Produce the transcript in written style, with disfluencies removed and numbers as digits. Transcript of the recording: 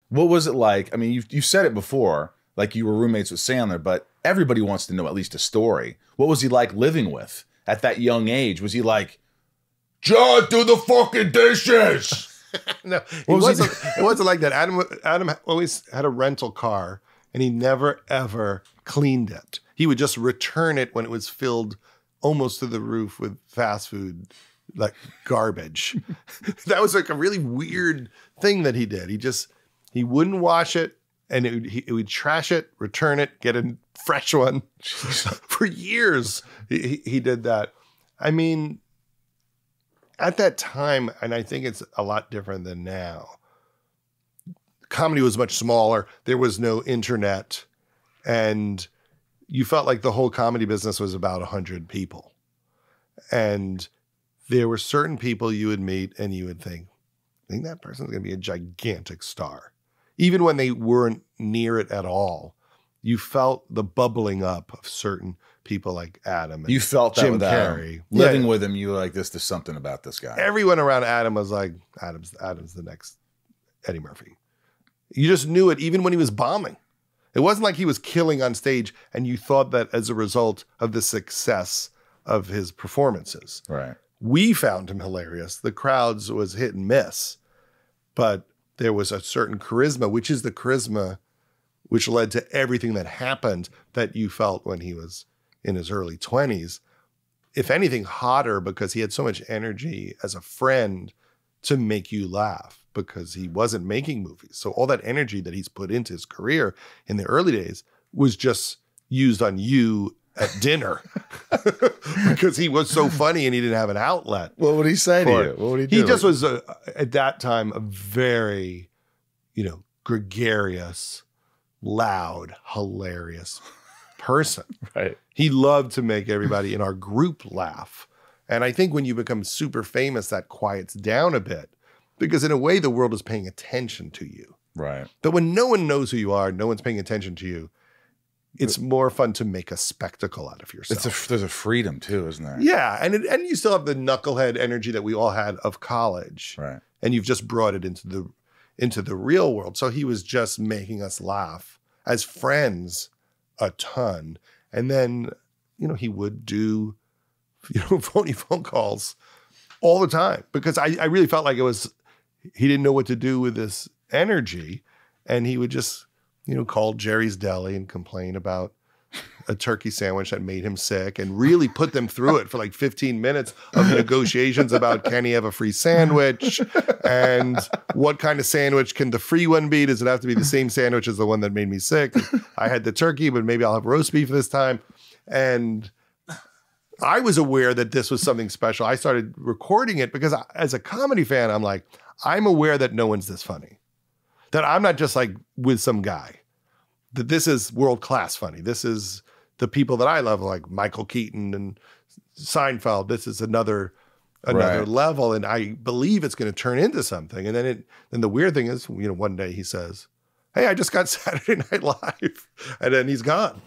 What was it like? I mean, you said it before, like you were roommates with Sandler, but everybody wants to know at least a story. What was he like living with at that young age? Was he like, Judd, do the fucking dishes? No, it wasn't like that. Adam always had a rental car, and he never, ever cleaned it. He would just return it when it was filled almost to the roof with fast food, like garbage. That was like a really weird thing that he did. He wouldn't wash it, and he would trash it, return it, get a fresh one. For years, he did that. I mean, at that time, and I think it's a lot different than now, comedy was much smaller. There was no internet, and you felt like the whole comedy business was about 100 people. And there were certain people you would meet and you would think that person's going to be a gigantic star. Even when they weren't near it at all, you felt the bubbling up of certain people like Adam. And you felt that Jim with Carrey. Adam. Living with him, you were like, there's something about this guy. Everyone around Adam was like, Adam's the next Eddie Murphy. You just knew it even when he was bombing. It wasn't like he was killing on stage and you thought that as a result of the success of his performances. Right. We found him hilarious. The crowds was hit and miss, but there was a certain charisma, which is the charisma which led to everything that happened that you felt when he was in his early 20s. If anything, hotter because he had so much energy as a friend to make you laugh because he wasn't making movies. So all that energy that he's put into his career in the early days was just used on you at dinner because he was so funny and he didn't have an outlet. What would he say to you? What would he do? He just was, at that time, a very, gregarious, loud, hilarious person. Right. He loved to make everybody in our group laugh. And I think when you become super famous, that quiets down a bit because in a way, the world is paying attention to you. Right. But when no one knows who you are, no one's paying attention to you, it's more fun to make a spectacle out of yourself. There's a freedom too, isn't there? Yeah. And you still have the knucklehead energy that we all had of college. Right. And you've just brought it into the real world. So he was just making us laugh as friends a ton. And then, he would do, phony phone calls all the time because I really felt like he didn't know what to do with this energy. And he would just, call Jerry's Deli and complain about a turkey sandwich that made him sick and really put them through it for like 15 minutes of negotiations about can he have a free sandwich and what kind of sandwich can the free one be? Does it have to be the same sandwich as the one that made me sick? I had the turkey, but maybe I'll have roast beef this time. And I was aware that this was something special. I started recording it because as a comedy fan, I'm like, I'm aware that no one's this funny. That I'm not just like with some guy. That this is world-class funny. This is the people that I love, like Michael Keaton and Seinfeld. This is another Right. level, and I believe it's going to turn into something. And then the weird thing is, one day he says, "Hey, I just got Saturday Night Live," and then he's gone.